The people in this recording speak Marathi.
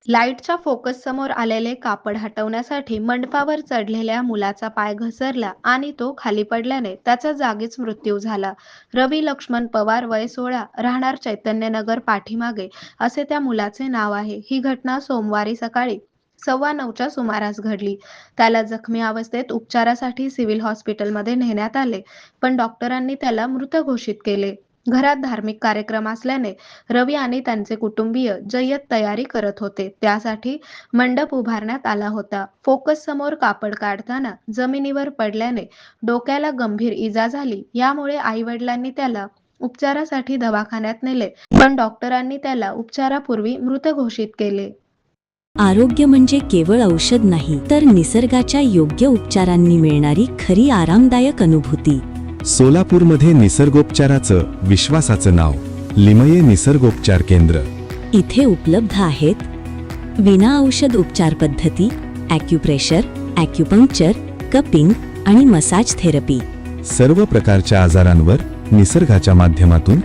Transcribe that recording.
लाईटच्या फोकस समोर आलेले कापड हटवण्यासाठी मंडपावर चढलेल्या मुलाचा पाय घसरला आणि तो खाली पडल्याने त्याचा जागीच मृत्यू झाला. रवी लक्ष्मण पवार, वय 16, राहणार चैतन्यनगर पाठीमागे असे त्या मुलाचे नाव आहे. ही घटना सोमवारी सकाळी 9:15च्या सुमारास घडली. त्याला जखमी अवस्थेत उपचारासाठी सिव्हिल हॉस्पिटलमध्ये नेण्यात आले, पण डॉक्टरांनी त्याला मृत घोषित केले. घरात धार्मिक कार्यक्रम असल्याने रवी आणि त्यांचे कुटुंबीय जय्यत तयारी करत होते. त्यासाठी मंडप उभारण्यात आला होता. फोकस समोर कापड काढताना जमिनीवर पडल्याने डोक्याला गंभीर इजा झाली. यामुळे आई-वडिलांनी त्याला उपचारासाठी दवाखान्यात नेले, पण डॉक्टरांनी त्याला उपचारापूर्वी मृत घोषित केले. आरोग्य म्हणजे केवळ औषध नाही, तर निसर्गाच्या योग्य उपचारांनी मिळणारी खरी आरामदायक अनुभूती. सोलापूरमध्ये निसर्गोपचाराचं विश्वासाचं नाव लिमये निसर्गोपचार केंद्र. इथे उपलब्ध आहेत विना औषध उपचार पद्धती, ॲक्युप्रेशर, ॲक्युपंक्चर, कपिंग आणि मसाज थेरपी. सर्व प्रकारच्या आजारांवर निसर्गाच्या माध्यमातून